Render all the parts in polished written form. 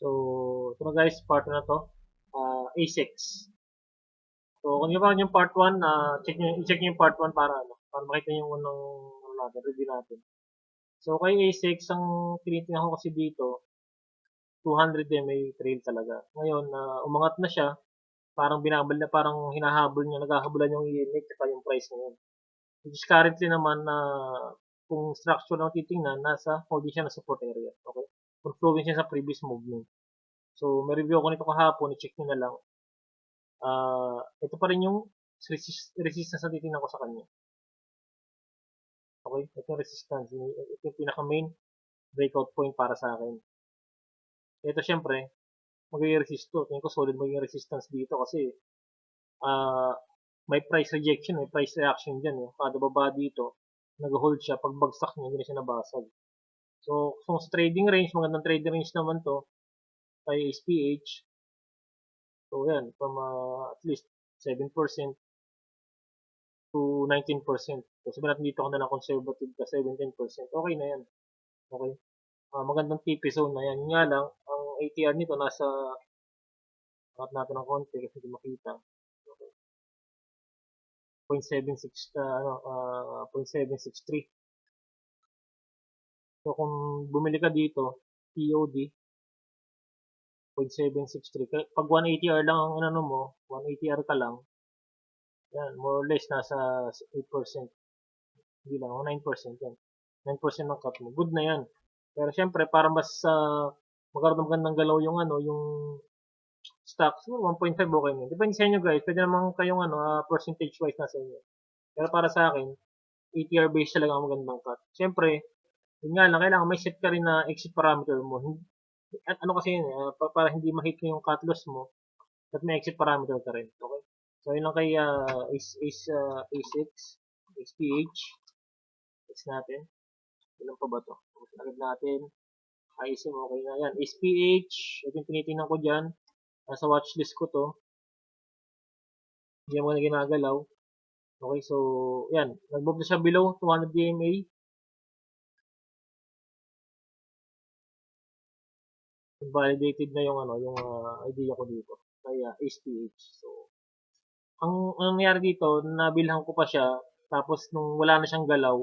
So, ito na guys, part na to. A6. So, kung nyo pa yung part 1, i-check nyo yung part 1 para makita yung unang review natin. So, kay A6, ang tinitingnan ko kasi dito, 200 mAh trail talaga. Ngayon, umangat na siya, parang hinahabol niya, naghahabulan yung unit at yung price ngayon. Which is currently naman kung structure ng titingnan, nasa holding siya na support area. Okay? Confluing siya sa previous movement. So, may review ko nito kahapon, i-check nyo na lang. Ito pa rin yung resistance na titingnan ko sa kanya. Okay? Ito yung resistance. Ito yung pinaka-main breakout point para sa akin. Ito syempre, mag-resist to. Tingin ko solid magiging resistance dito kasi may price rejection, may price reaction dyan. Kada baba dito, nag-hold siya. Pag bagsak niya, hindi na siya nabasag. So, kung sa trading range, magandang trading range naman to kay SPH. So, yan, from at least 7% to 19%. So, sabihin natin dito ako na lang conservative ka 17%. Okay na yan. Okay. Magandang TP zone na yan. Yun nga lang, ang ATR nito nasa angat natin ng konti kasi hindi makita. Okay. 0.763. So, kung bumili ka dito, TOD, 0.763. Pag 1 ATR lang ang ano mo, 1 ATR ka lang, yan, more or less nasa 8%. Hindi lang, 9% yan. 9% ng cut mo. Good na yan. Pero syempre, para mas magkaroon ng magandang galaw yung yung stocks, 1.5 okay na. Depende sa inyo guys. Pwede naman kayong percentage wise na sa inyo. Pero para sa akin, ATR based talaga ang magandang cut. Syempre, yun nga lang, kailangan may set ka rin na exit parameter mo. At ano kasi yun, para hindi ma-hit yung cut loss mo, at may exit parameter ka rin. Okay? So, yun lang kay A6, XPH. Next natin. Ilan pa ba to? Agad natin. ISM, okay na yan. SPH, ito yung tinitingnan ko dyan. Nasa watchlist ko to. Hindi mo na ginagalaw. Okay, so, yan. Nag-move na siya below 200 DMA. Validated na yung yung idea ko dito. Kaya SPH. So, ang nangyari dito, nabilhan ko pa siya. Tapos, nung wala na siyang galaw,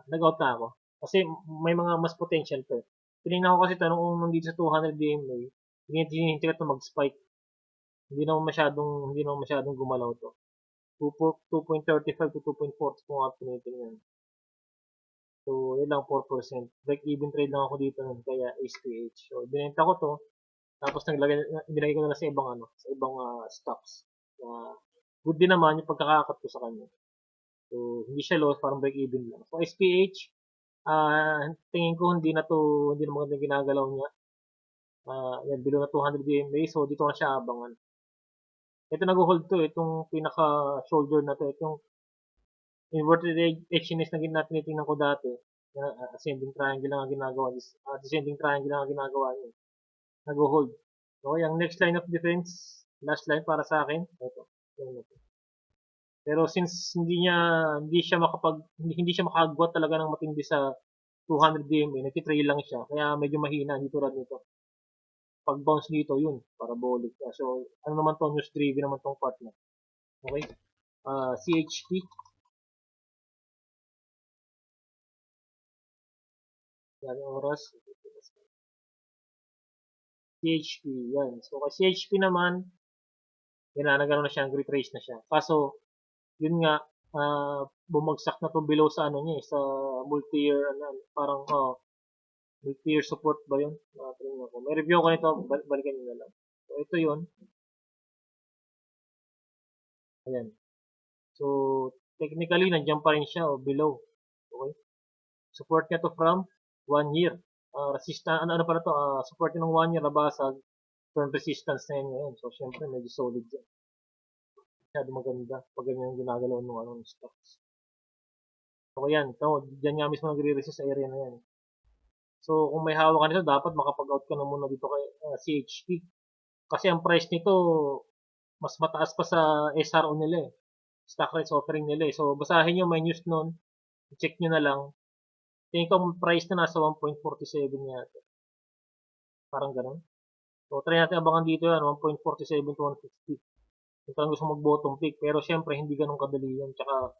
nag-out na ako. Kasi may mga mas potential pa. Tinignan ko kasi ito nung nandito sa 200 DMA, hinihintay ko ito mag-spike. Hindi naman masyadong gumalaw to. 2.35 to 2.40 kung nga tinitingnan. So, yun lang 4%. Break-even trade lang ako dito nun, kaya SPH. So, binenta ko to. Tapos nilagay ko na lang sa ibang stocks. Good din naman yung pagkakakat ko sa kanya. So, hindi siya loss, parang break-even lang. So, SPH, tingin ko hindi na maganda ginagalaw niya. Yan, below na 200 DMA. So, dito na siya abangan. Ito nag-hold to, itong pinaka-shoulder na to. Itong inverted edginess na tinitingnan ko dati. Ascending triangle lang ang ginagawa. Descending triangle lang ang ginagawa niya. Nag-hold. So, yung next line of defense, last line para sa akin, ito. Pero since hindi siya makagwat talaga ng matindi sa 200 DMA, nagtitrail lang siya. Kaya medyo mahina dito rin nito. Pag bounce dito, yun, parabolic. So, ano naman to, news driven naman tong part na. Okay? CHP. Yan yung oras. CHP, yan. So, kay CHP naman, yan na, nagkaroon na siya, retrace na siya. Kaso, yun nga, bumagsak na to below sa sa multi-year, parang, multi-year support ba yun? May review ko nito, balikan nyo na lang. So, ito yun. Ayan. So, technically, nandiyan pa rin siya, below. Okay? Support niya to from 1 year. Resistance, ano pa na to, support niya ng 1 year, nabasag, turn resistance na yan ngayon. So, syempre, medyo solid yan. Masyado maganda pag ganyan yung ginagalaw ng stocks. So, yan. So, dyan nga mismo nagre-resist sa area na yan. So, kung may hawak ka nito, dapat makapag-out ka na muna dito kay CHP. Kasi ang price nito, mas mataas pa sa SRO nila eh. Stock rights offering nila eh. So, basahin nyo, may news nun. I-check nyo na lang. Tingin ko ang price na nasa 1.47 yata. Parang ganun. So, try natin abangan dito yan, 1.47 to 150. Ito ang gusto mag-bottom pick. Pero syempre, hindi ganun kadali yan. Tsaka,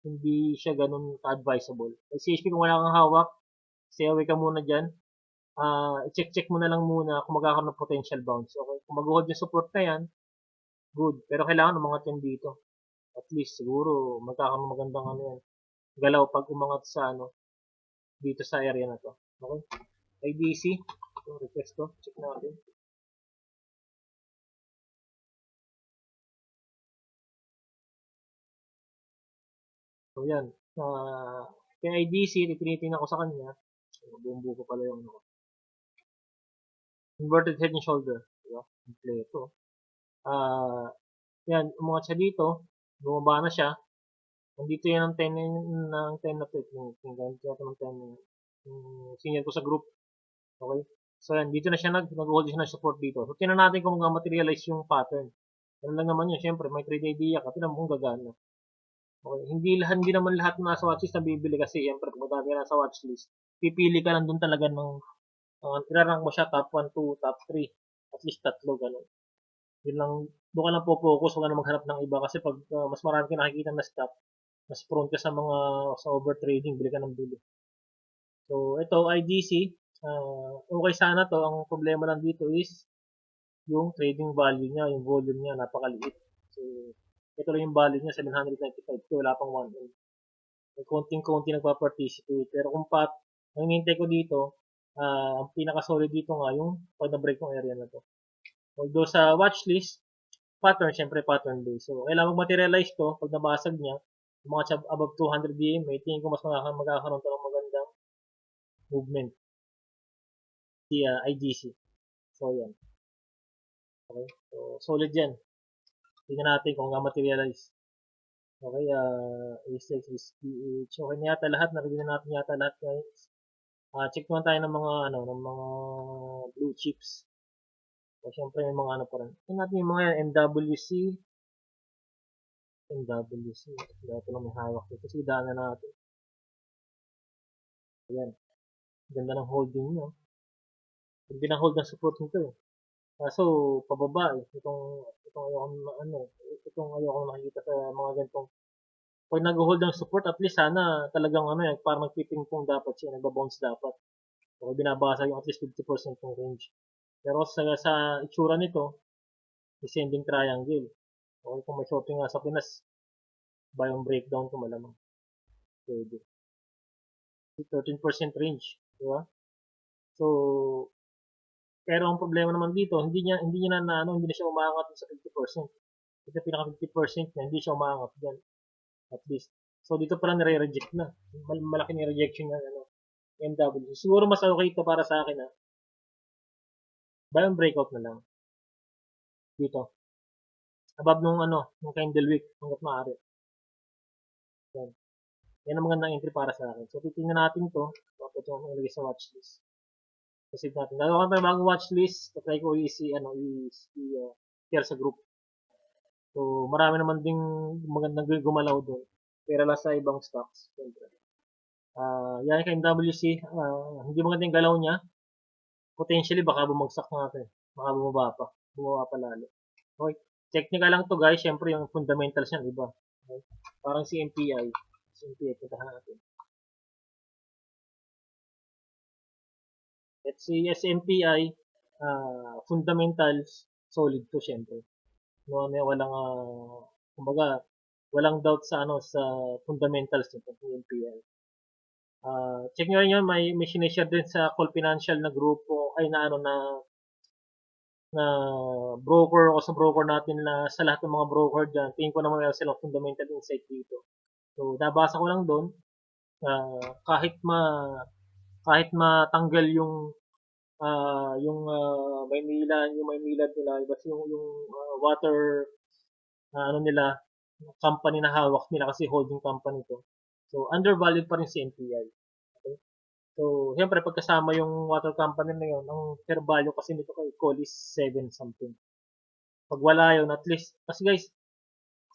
hindi siya ganun ka-advisable. Ay, CHP kung wala kang hawak, stay away ka muna dyan. I-check-check mo na lang muna kung magkakaroon ng potential bounce. Okay? Kung mag-hold yung support na yan, good. Pero kailangan umangat yan dito. At least, siguro, magkakaroon magandang ano yan. Galaw pag umangat sa ano, dito sa area na to. Okay? IDC. Ito, request to. Check natin. So, yan. Kaya IDC, tinitingnan ko sa kanya. Buong buko pala yung ano. Inverted head and shoulder. Diba? Kompleto. Yan, umangat siya dito. Bumaba na siya. Nandito yan ang 10 ng 10 na to. Yung gamit yata ng 10 yung senior ko sa group. Okay? So yan, dito na siya nag-hold siya ng support dito. So tingnan natin kung materialize yung pattern. Yan lang naman yun. Siyempre, may trade idea ka. Tingnan mo kung gagana. Okay? Hindi naman lahat ng nasa watchlist na bibili kasi siyempre, kung madami na sa watchlist, pipili ka lang doon talaga ng irarank mo siya top 1, 2, top 3. At least tatlo, ganun. Yun lang, doon ka lang po-focus, huwag ka na maghanap ng iba kasi pag mas marami ka nakikita na stock, mas prone ka sa overtrading, bili ka ng bili. So, ito, IDC, okay sana to. Ang problema lang dito is yung trading value niya, yung volume niya, napakaliit. So, ito lang yung value niya, 795. So, wala pang 1M. May konting-konti nagpa-participate. Pero kung ang hinihintay ko dito, ang pinaka-solid dito nga, yung pag na-break yung area na to. Although sa watchlist, pattern, syempre pattern based. So, kailangan mag-materialize to pag nabasag niya, mga above 200 DMA, tingin ko mas magkakaroon to ng magandang movement. Si IGC. So, yan. Okay. So, solid yan. Tingnan natin kung materialize. Okay, A6, SPH. Okay na yata lahat. Narinig na natin yata lahat, guys. Check naman tayo ng mga, ng mga blue chips. So, syempre, may mga ano pa rin. Tingnan natin yung mga MWC. MWC. Ito lang may hawak dito. Kasi daan na natin. Ayan. Ganda ng holding nyo. Hindi na hold ng support nito eh. Kaso, pababa eh. Itong ayoko nakikita sa mga ganitong. Pag nag-hold ng support, at least sana talagang parang nagpiping-pong dapat siya, nagbabounce dapat. So, binabasa yung at least 50% ng range. Pero sa itsura nito, descending triangle. Okay, kung may shorting nga sa Pinas, buy on breakdown ko malamang. Pwede. 13% range. Diba? So, pero ang problema naman dito, hindi na siya umaangat sa 50%. Ito pinaka 50% niya, hindi siya umaangat diyan. At least. So dito pala nire-reject na. Malaki na rejection ng MW. Siguro mas okay ito para sa akin buy on breakout na lang. Dito. Above nung candle wick hangga't maaari. Yan. Yan ang magandang entry para sa akin. So titingnan natin to. Tapos yung ilagay sa watchlist. Kasi natin. Gagawa pa bagong watchlist. Try ko share sa group. So marami naman ding magandang gumalaw doon. Pero lang sa ibang stocks. Siyempre. Yan kay MWC. Hindi maganda yung galaw niya. Potentially baka bumagsak natin. Baka bumaba pa lalo. Okay. Technical lang to guys. Siyempre yung fundamentals niya, iba. Okay. Parang si MPI. Puntahan natin. At si SMPI, fundamentals, solid to siyempre. Kumbaga, walang doubt sa fundamentals nito, yung MPI. Check nyo rin yun, may sinishare din sa Call Financial na grupo, na broker o sa broker natin sa lahat ng mga broker dyan. Tingin ko naman meron silang fundamental insight dito. So, nabasa ko lang doon, kahit matanggal yung Maynila nila, basta yung water nila, company na hawak nila kasi holding company to. So, undervalued pa rin si NPI. Okay? So, siyempre, pagkasama yung water company na yun, ang fair value kasi nito kay call is 7 something. Pag wala yun, at least, kasi guys,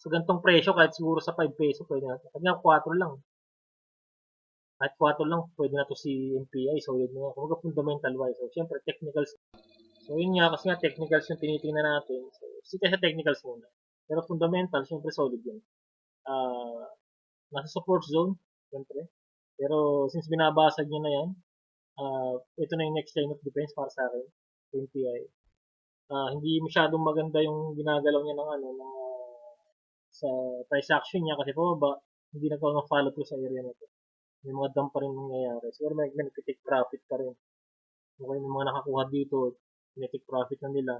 sa gantong presyo, kahit siguro sa 5 peso, pwede natin. Kanya 4 lang. Kahit 4 lang, pwede na to si NPI. So, yun nga. Kung fundamental wise. So, siyempre, technical So, yun nga, kasi nga technicals yung tinitingnan natin. So, sige sa technicals muna. Pero fundamental, syempre solid yun. Ah, nasa support zone, syempre. Pero since binabasag niya na yan, ito na yung next line of defense para sa akin, NPI. Hindi masyadong maganda yung ginagalaw niya ng ano, ng, sa transaction niya kasi pababa, hindi nagkaroon ng follow through sa area na to. May mga dump pa rin nangyayari. Siguro may nag-take profit pa rin. Okay, may mga nakakuha dito, nag-take profit na nila.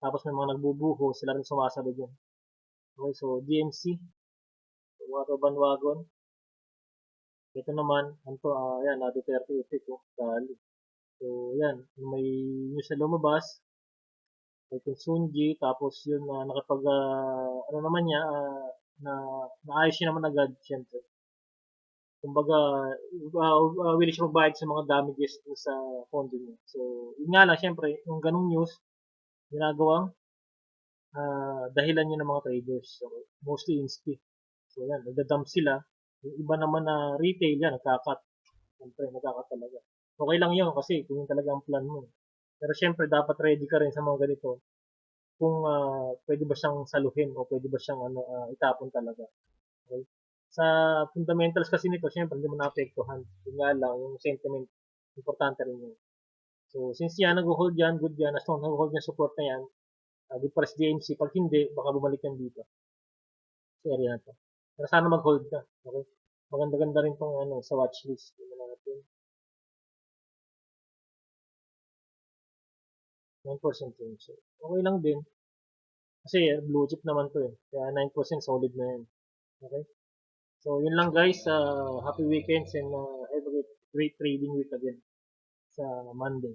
Tapos may mga nagbubuho, sila rin sumasabog yun. Okay, so DMC, water bandwagon. Ito naman, anto, yan, na Duterte effect, oh, dali. So, yan, may news na lumabas, may Kunsunji, tapos yun, nakapag, ano naman niya, na naayos niya naman agad, syempre. Kumbaga, willing siya magbayad sa mga damages sa pondo niya. So, yun nga lang, syempre, yung ganung news, ginagawang dahilan niya ng mga traders. So, mostly insti. So, yan, nagda-dump sila. Yung iba naman na retail, yan, nagkakat. Siyempre, nagkakat talaga. Okay lang yun kasi kung yun talaga ang plan mo. Pero syempre, dapat ready ka rin sa mga ganito kung pwede ba siyang saluhin o pwede ba siyang itapon talaga. Okay? Sa fundamentals kasi nito, syempre, hindi mo naapektuhan. Yun nga lang, yung sentiment, importante rin yun. So, since yan, nag-hold yan, good yan, as long nag-hold yan, support na yan, good para sa JMC. Pag hindi, baka bumalik yan dito sa area na to. Pero sana mag-hold na. Okay? Maganda-ganda rin tong sa watchlist. Tingnan natin. 9% change. So, okay lang din. Kasi blue chip naman to eh. Kaya 9% solid na yan. Okay? So, yun lang guys. Happy weekends and have a great trading week again sa Monday.